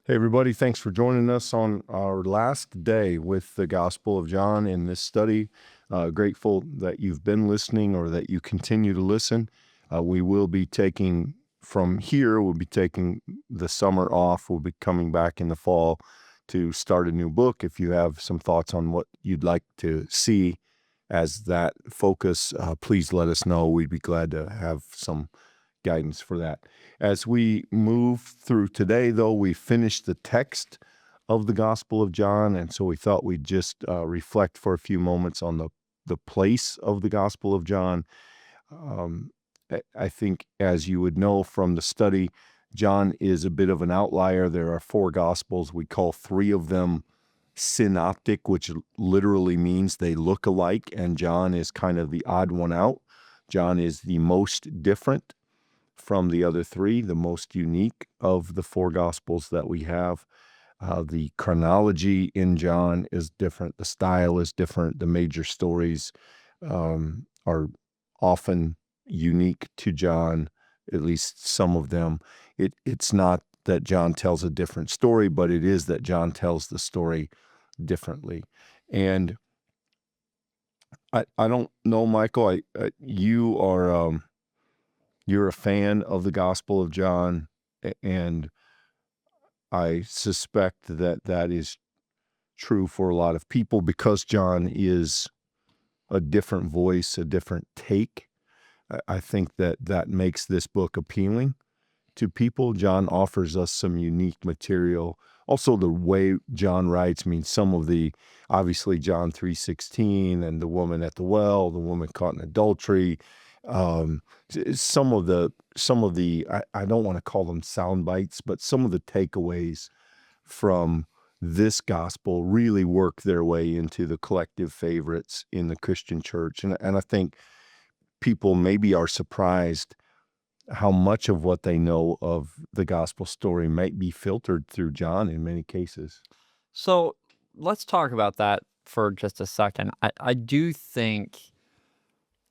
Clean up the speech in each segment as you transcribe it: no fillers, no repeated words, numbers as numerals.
Hey, everybody. Thanks for joining us on our last day with the Gospel of John in this study. Grateful that you've been listening or that you continue to listen. We will be taking from here, we'll be taking the summer off. We'll be coming back in the fall to start a new book. If you have some thoughts on what you'd like to see as that focus, please let us know. We'd be glad to have some guidance for that. As we move through today, though, we finished the text of the Gospel of John, and so we thought we'd just reflect for a few moments on the place of the Gospel of John. I think, as you would know from the study, John is a bit of an outlier. There are 4 Gospels. We call 3 of them synoptic, which literally means they look alike, and John is kind of the odd one out. John is the most different from the other 3, the most unique of the 4 Gospels that we have. The chronology in John is different. The style is different. The major stories are often unique to John, at least some of them. It's not that John tells a different story, but it is that John tells the story differently. And I don't know, Michael, you are... You're a fan of the Gospel of John, and I suspect that that is true for a lot of people because John is a different voice, a different take. I think that makes this book appealing to people. John offers us some unique material. Also, the way John writes means some of the, obviously, John 3:16 and the woman at the well, the woman caught in adultery. Some of the I don't want to call them sound bites, but some of the takeaways from this gospel really work their way into the collective favorites in the Christian church. And I think people maybe are surprised how much of what they know of the gospel story might be filtered through John in many cases. So let's talk about that for just a second. I do think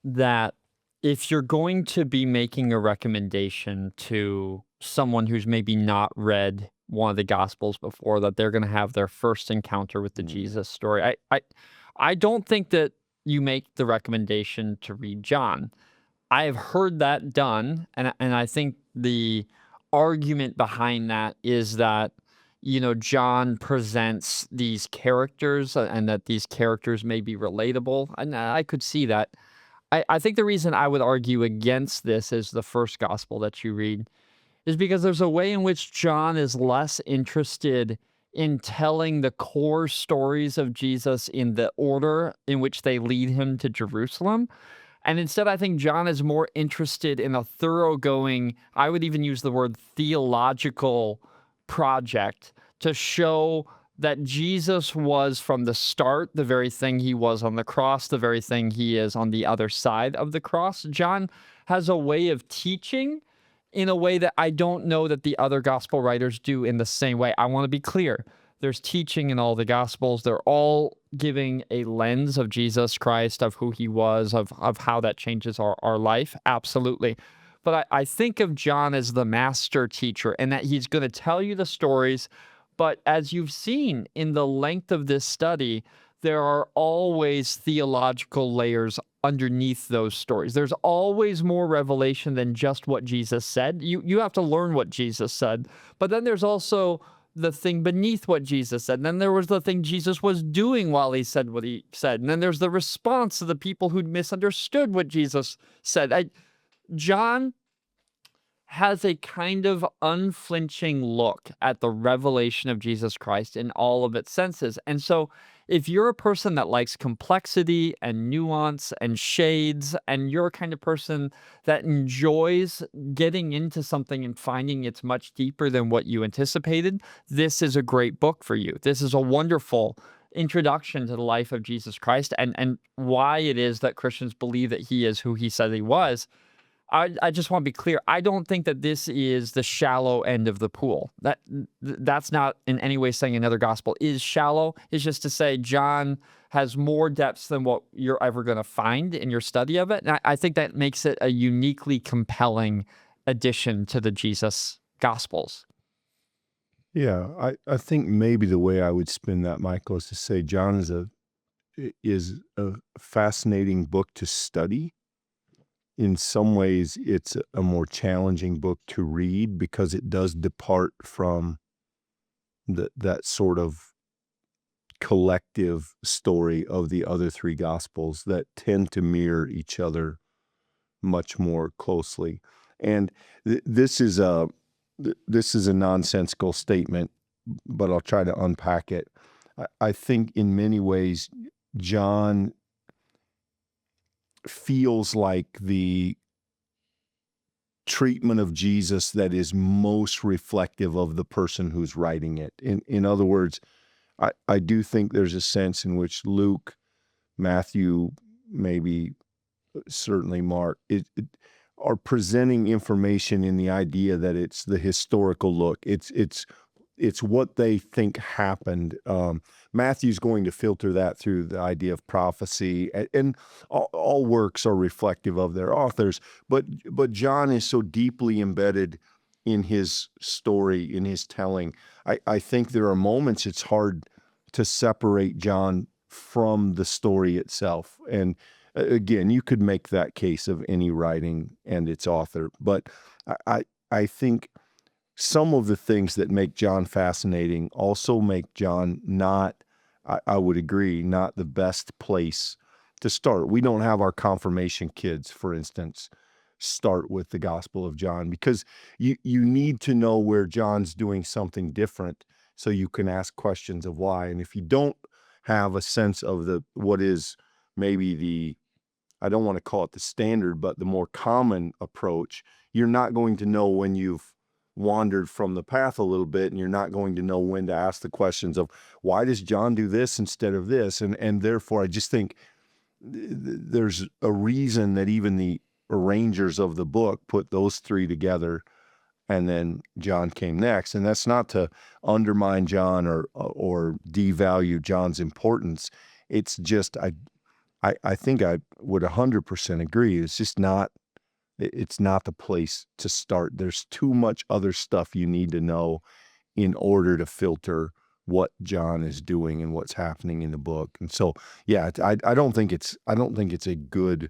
that if you're going to be making a recommendation to someone who's maybe not read one of the Gospels before, that they're going to have their first encounter with the Jesus story, I don't think that you make the recommendation to read John. I have heard that done, and I think the argument behind that is that, John presents these characters and that these characters may be relatable, and I could see that. I think the reason I would argue against this as the first gospel that you read is because there's a way in which John is less interested in telling the core stories of Jesus in the order in which they lead him to Jerusalem. And instead, I think John is more interested in a thoroughgoing, I would even use the word theological project to show that Jesus was from the start the very thing he was on the cross, the very thing he is on the other side of the cross. John has a way of teaching in a way that I don't know that the other gospel writers do in the same way. I want to be clear. There's teaching in all the gospels. They're all giving a lens of Jesus Christ, of who he was, of how that changes our life. Absolutely. But I think of John as the master teacher and that he's going to tell you the stories. But as you've seen in the length of this study, there are always theological layers underneath those stories. There's always more revelation than just what Jesus said. You have to learn what Jesus said. But then there's also the thing beneath what Jesus said. And then there was the thing Jesus was doing while he said what he said. And then there's the response of the people who'd misunderstood what Jesus said. John has a kind of unflinching look at the revelation of Jesus Christ in all of its senses. And so if you're a person that likes complexity and nuance and shades, and you're a kind of person that enjoys getting into something and finding it's much deeper than what you anticipated, this is a great book for you. This is a wonderful introduction to the life of Jesus Christ and why it is that Christians believe that he is who he said he was. I just want to be clear. I don't think that this is the shallow end of the pool. That's not in any way saying another gospel is shallow. It's just to say John has more depths than what you're ever going to find in your study of it. And I think that makes it a uniquely compelling addition to the Jesus Gospels. Yeah, I think maybe the way I would spin that, Michael, is to say John is a fascinating book to study. In some ways, it's a more challenging book to read because it does depart from that sort of collective story of the other three gospels that tend to mirror each other much more closely. And this is a nonsensical statement, but I'll try to unpack it. I think in many ways, John feels like the treatment of Jesus that is most reflective of the person who's writing it. In other words, I do think there's a sense in which Luke, Matthew, maybe certainly Mark, are presenting information in the idea that it's the historical look. It's what they think happened. Matthew's going to filter that through the idea of prophecy, and all works are reflective of their authors. But John is so deeply embedded in his story, in his telling. I think there are moments it's hard to separate John from the story itself. And again, you could make that case of any writing and its author, but I think some of the things that make John fascinating also make John not, I would agree, not the best place to start. We don't have our confirmation kids, for instance, start with the Gospel of John because you need to know where John's doing something different so you can ask questions of why. And if you don't have a sense of what is maybe I don't want to call it the standard, but the more common approach, you're not going to know when you've wandered from the path a little bit, and you're not going to know when to ask the questions of why does John do this instead of this? And therefore, I just think there's a reason that even the arrangers of the book put those three together, and then John came next. And that's not to undermine John or devalue John's importance. It's just I think I would 100% agree. It's not the place to start. There's too much other stuff you need to know in order to filter what John is doing and what's happening in the book. And so, yeah, I don't think it's a good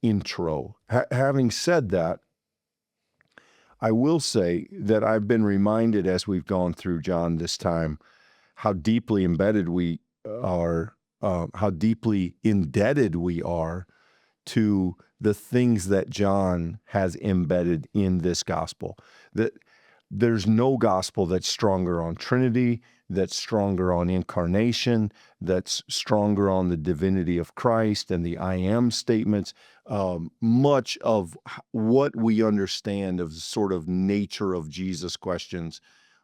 intro. Having said that, I will say that I've been reminded as we've gone through John this time how deeply embedded we are, how deeply indebted we are to the things that John has embedded in this gospel. That there's no gospel that's stronger on Trinity, that's stronger on incarnation, that's stronger on the divinity of Christ and the I am statements. Much of what we understand of the sort of nature of Jesus questions,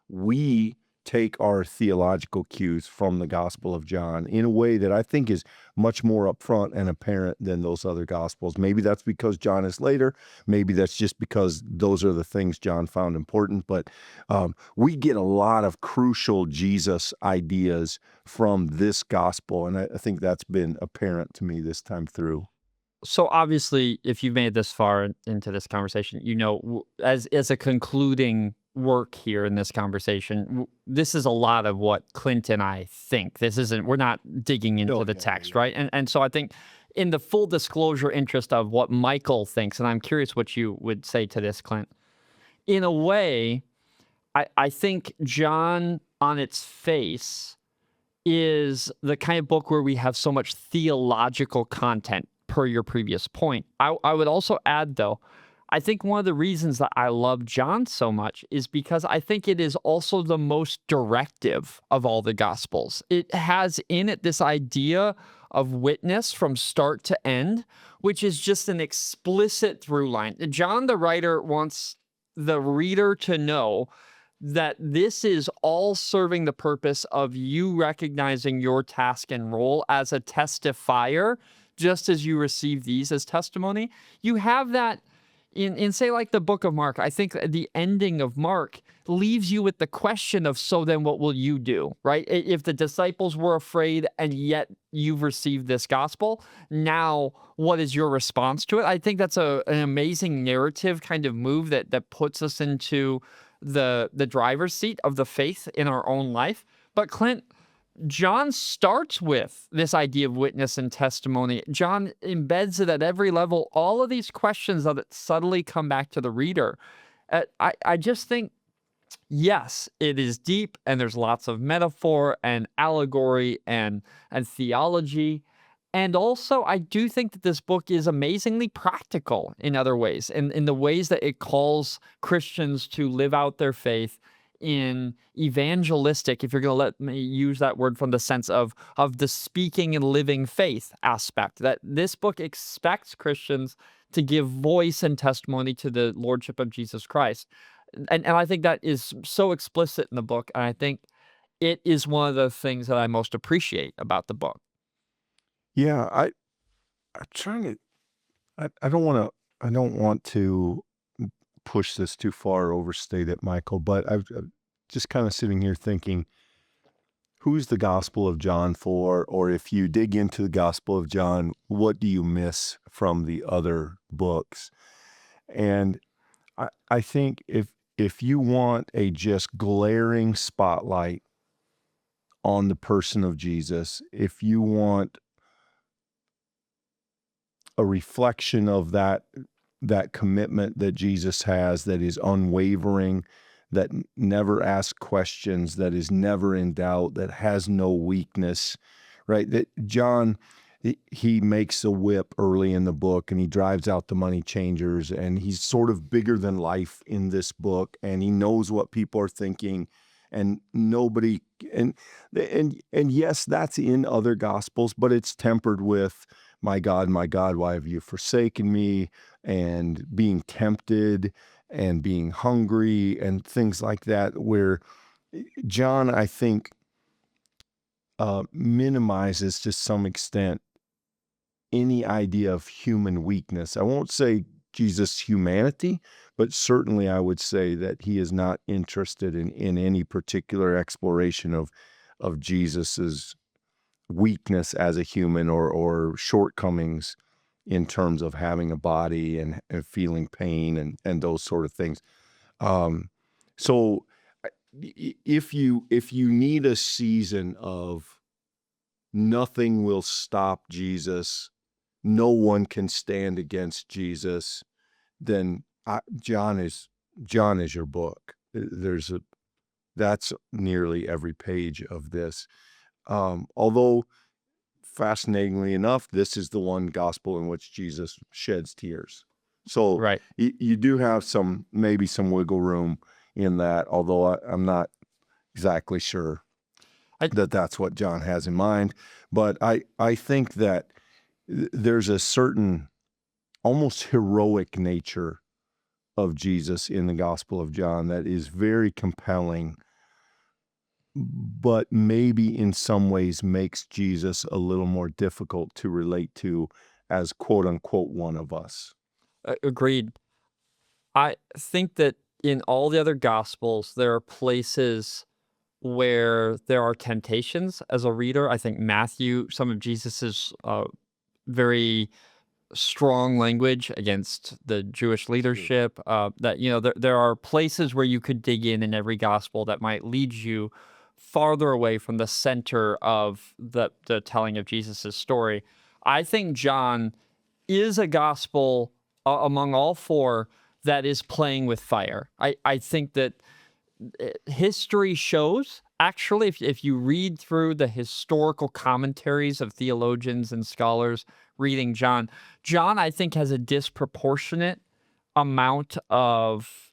we take our theological cues from the Gospel of John in a way that I think is much more upfront and apparent than those other Gospels. Maybe that's because John is later. Maybe that's just because those are the things John found important. But we get a lot of crucial Jesus ideas from this Gospel, and I think that's been apparent to me this time through. So obviously, if you've made this far into this conversation, as a concluding work here in this conversation, this is a lot of what Clint and I think. We're not digging into the text, right? And so I think in the full disclosure interest of what Michael thinks, and I'm curious what you would say to this, Clint. In a way, I think John on its face is the kind of book where we have so much theological content per your previous point. I would also add, though, I think one of the reasons that I love John so much is because I think it is also the most directive of all the Gospels. It has in it this idea of witness from start to end, which is just an explicit through line. John, the writer, wants the reader to know that this is all serving the purpose of you recognizing your task and role as a testifier, just as you receive these as testimony. You have that in say like the book of Mark. I think the ending of Mark leaves you with the question of, so then what will you do, right? If the disciples were afraid and yet you've received this gospel, now what is your response to it? I think that's an amazing narrative kind of move that puts us into the driver's seat of the faith in our own life. But Clint, John starts with this idea of witness and testimony. John embeds it at every level. All of these questions that subtly come back to the reader. I just think, yes, it is deep, and there's lots of metaphor and allegory and theology. And also, I do think that this book is amazingly practical in other ways, in the ways that it calls Christians to live out their faith in evangelistic, if you're going to let me use that word from the sense of the speaking and living faith aspect, that this book expects Christians to give voice and testimony to the lordship of Jesus Christ. And I think that is so explicit in the book, and I think it is one of the things that I most appreciate about the book. Yeah, I'm trying to. I don't want to. I don't want to push this too far, overstate it, Michael. But I'm just kind of sitting here thinking, who's the Gospel of John for? Or if you dig into the Gospel of John, what do you miss from the other books? And I think if you want a just glaring spotlight on the person of Jesus, if you want a reflection of that commitment that Jesus has, that is unwavering, that never asks questions, that is never in doubt, that has no weakness, right? That John, he makes a whip early in the book, and he drives out the money changers, and he's sort of bigger than life in this book, and he knows what people are thinking, and nobody, and yes, that's in other gospels, but it's tempered with, my God, why have you forsaken me? And being tempted and being hungry and things like that, where John, I think, minimizes to some extent any idea of human weakness. I won't say Jesus' humanity, but certainly I would say that he is not interested in any particular exploration of Jesus's weakness as a human, or shortcomings in terms of having a body and feeling pain and those sort of things. So if you need a season of nothing will stop Jesus, no one can stand against Jesus, then John is your book. That's nearly every page of this. Although, fascinatingly enough, this is the one gospel in which Jesus sheds tears. So Right. you do have maybe some wiggle room in that, although I'm not exactly sure that that's what John has in mind. But I think that there's a certain almost heroic nature of Jesus in the Gospel of John that is very compelling, but maybe in some ways makes Jesus a little more difficult to relate to as quote unquote one of us. Agreed. I think that in all the other gospels, there are places where there are temptations as a reader. I think Matthew, some of Jesus's very strong language against the Jewish leadership, that, there are places where you could dig in every gospel that might lead you farther away from the center of the telling of Jesus's story. I think John is a gospel among all four that is playing with fire. I think that history shows, actually, if you read through the historical commentaries of theologians and scholars reading John, I think, has a disproportionate amount of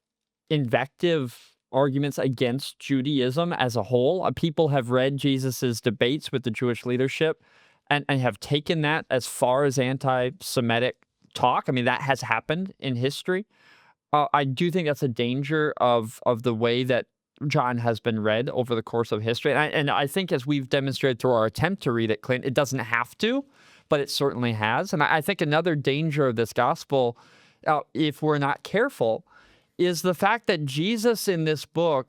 invective arguments against Judaism as a whole. People have read Jesus's debates with the Jewish leadership and have taken that as far as anti-Semitic talk. I mean, that has happened in history. I do think that's a danger of the way that John has been read over the course of history. And I think, as we've demonstrated through our attempt to read it, Clint, it doesn't have to, but it certainly has. And I think another danger of this gospel, if we're not careful, is the fact that Jesus in this book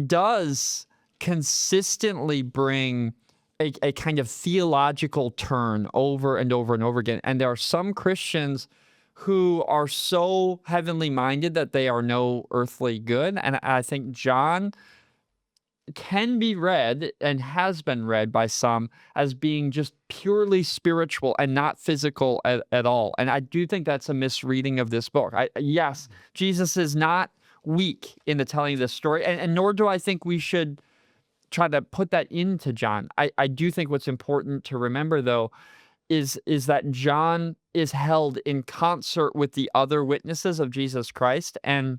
does consistently bring a kind of theological turn over and over and over again. And there are some Christians who are so heavenly minded that they are no earthly good. And I think John can be read and has been read by some as being just purely spiritual and not physical at all. And I do think that's a misreading of this book. Yes, Jesus is not weak in the telling of this story, and nor do I think we should try to put that into John. I do think what's important to remember, though, is that John is held in concert with the other witnesses of Jesus Christ, and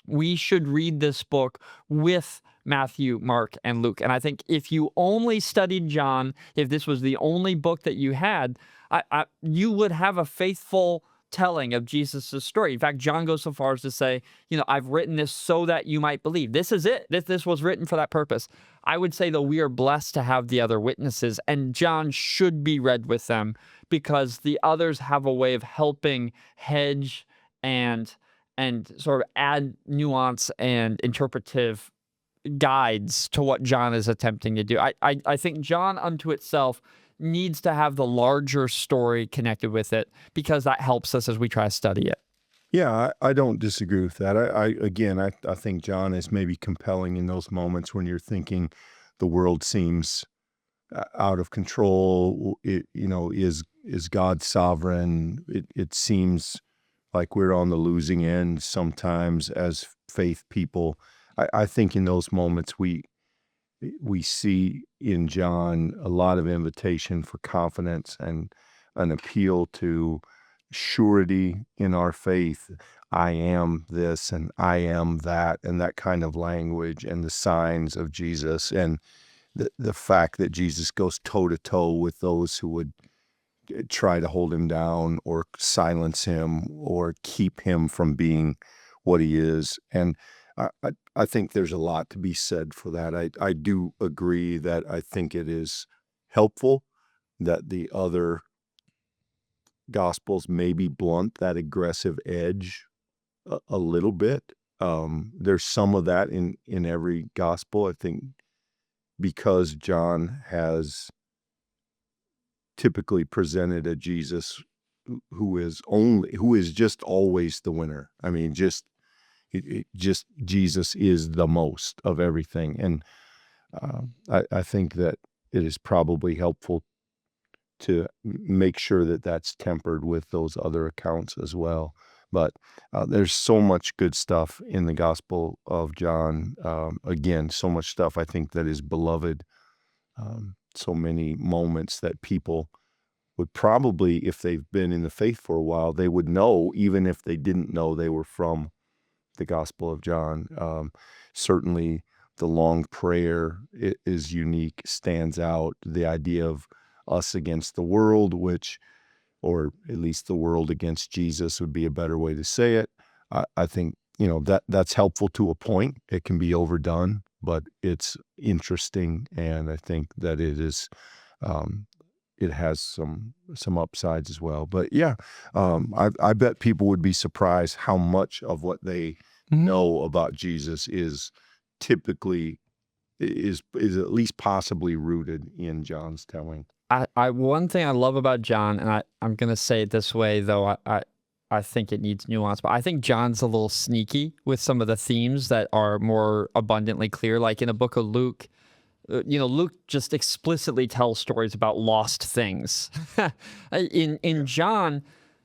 we should read this book with Matthew, Mark, and Luke. And I think if you only studied John, if this was the only book that you had, you would have a faithful telling of Jesus' story. In fact, John goes so far as to say, I've written this so that you might believe. This is it. This was written for that purpose. I would say, though, we are blessed to have the other witnesses, and John should be read with them because the others have a way of helping hedge and sort of add nuance and interpretive guides to what John is attempting to do. I think John unto itself needs to have the larger story connected with it because that helps us as we try to study it. Yeah, I don't disagree with that. I think John is maybe compelling in those moments when you're thinking the world seems out of control. Is God sovereign? It seems like we're on the losing end sometimes as faith people. I think in those moments we see in John a lot of invitation for confidence and an appeal to surety in our faith. I am this and I am that, and that kind of language and the signs of Jesus and the fact that Jesus goes toe to toe with those who would try to hold him down or silence him or keep him from being what he is. And I think there's a lot to be said for that. I do agree that I think it is helpful that the other Gospels maybe blunt that aggressive edge a little bit. There's some of that in every Gospel. I think because John has typically presented a Jesus who is just always the winner. I mean, just Jesus is the most of everything. And I think that it is probably helpful to make sure that that's tempered with those other accounts as well. But there's so much good stuff in the Gospel of John. Again, so much stuff I think that is beloved. So many moments that people would probably, if they've been in the faith for a while, they would know, even if they didn't know they were from the Gospel of John. Certainly the long prayer is unique, stands out. The idea of us against the world, or at least the world against Jesus would be a better way to say it. I think, that's helpful to a point. It can be overdone, but it's interesting. And I think that it has some upsides as well. But yeah, I bet people would be surprised how much of what they know about Jesus is typically is at least possibly rooted in John's telling. One thing I love about John, and I'm gonna say it this way, though I think it needs nuance, but I think John's a little sneaky with some of the themes that are more abundantly clear. Like in a book of Luke, Luke just explicitly tells stories about lost things. In John,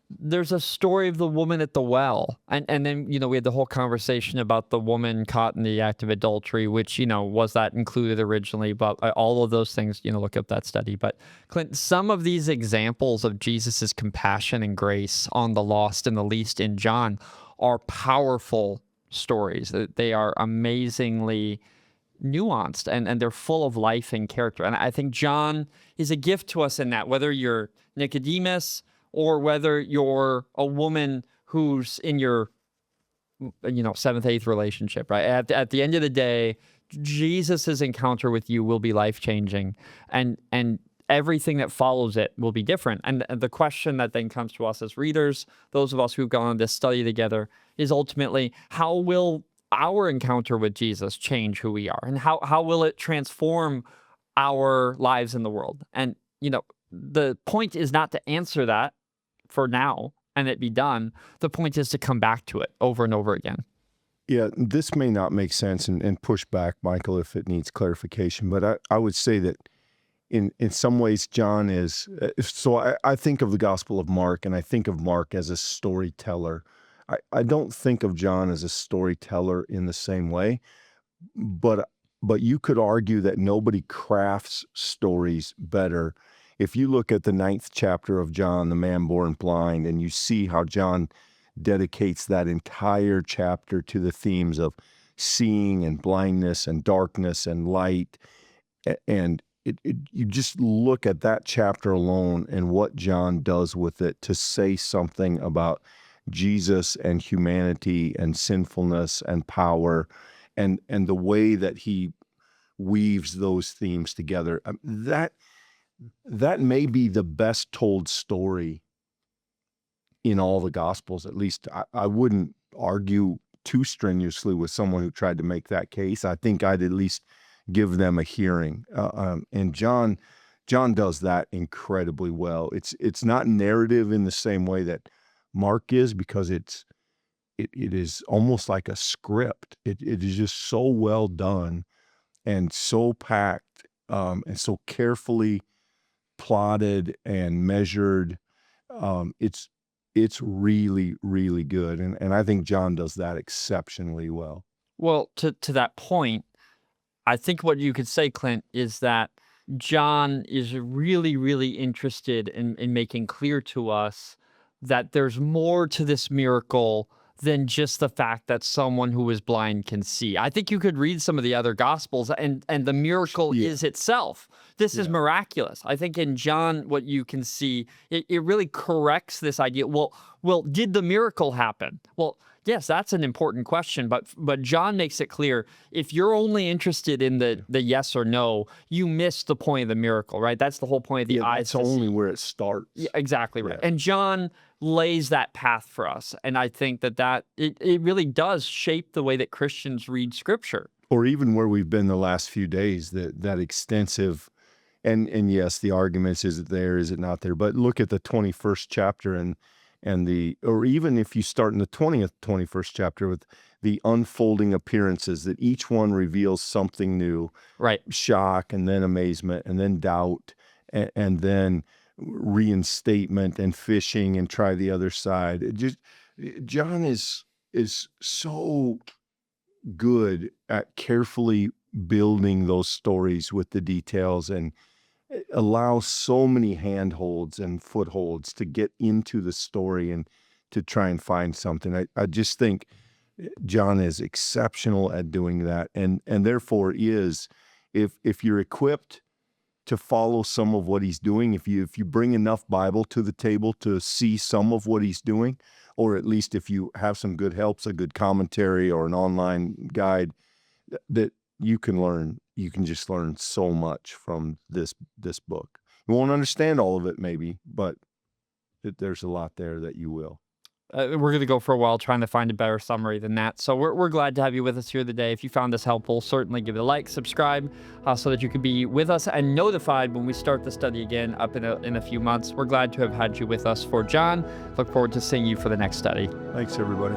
there's a story of the woman at the well. And then, we had the whole conversation about the woman caught in the act of adultery, which, was that included originally? But all of those things, look up that study. But Clint, some of these examples of Jesus's compassion and grace on the lost and the least in John are powerful stories. They are amazingly nuanced and they're full of life and character. And I think John is a gift to us in that, whether you're Nicodemus or whether you're a woman who's in your, seventh, eighth relationship, right? At the end of the day, Jesus's encounter with you will be life-changing, and everything that follows it will be different. And the question that then comes to us as readers, those of us who've gone on this study together, is ultimately, how will our encounter with Jesus change who we are? And how will it transform our lives in the world? And, the point is not to answer that for now and it be done. The point is to come back to it over and over again. Yeah, this may not make sense and push back, Michael, if it needs clarification, but I would say that in some ways, John is, I think of the Gospel of Mark, and I think of Mark as a storyteller. I don't think of John as a storyteller in the same way, but you could argue that nobody crafts stories better. If you look at the 9th chapter of John, the man born blind, and you see how John dedicates that entire chapter to the themes of seeing and blindness and darkness and light, and you just look at that chapter alone and what John does with it to say something about Jesus and humanity and sinfulness and power, and the way that he weaves those themes together. That may be the best told story in all the Gospels. At least I wouldn't argue too strenuously with someone who tried to make that case. I think I'd at least give them a hearing. And John does that incredibly well. It's not narrative in the same way that Mark is, because it is almost like a script. It is just so well done and so packed, and so carefully plotted and measured. It's really, really good. And I think John does that exceptionally well. Well, to that point, I think what you could say, Clint, is that John is really, really interested in making clear to us that there's more to this miracle than just the fact that someone who is blind can see. I think you could read some of the other Gospels, and the miracle is itself. This is miraculous. I think in John, what you can see, it really corrects this idea. Well, did the miracle happen? Well, yes, that's an important question, but John makes it clear, if you're only interested in the yes or no, you miss the point of the miracle, right? That's the whole point of the eyes. That's only where it starts. Yeah, exactly right. Yeah. And John lays that path for us. And I think that it really does shape the way that Christians read Scripture. Or even where we've been the last few days, that extensive, and yes, the arguments, is it there, is it not there? But look at the 21st chapter or even if you start in the 21st chapter with the unfolding appearances, that each one reveals something new. Right. Shock, and then amazement, and then doubt, and then reinstatement and fishing and try the other side. John is so good at carefully building those stories with the details, and allows so many handholds and footholds to get into the story and to try and find something. I just think John is exceptional at doing that, and therefore is, if you're equipped to follow some of what he's doing, if you bring enough Bible to the table to see some of what he's doing, or at least if you have some good helps, a good commentary or an online guide, that you can just learn so much from this book. You won't understand all of it maybe, but there's a lot there that you will. We're going to go for a while trying to find a better summary than that. So we're glad to have you with us here today. If you found this helpful, certainly give it a like, subscribe, so that you can be with us and notified when we start the study again up in a few months. We're glad to have had you with us for John. Look forward to seeing you for the next study. Thanks, everybody.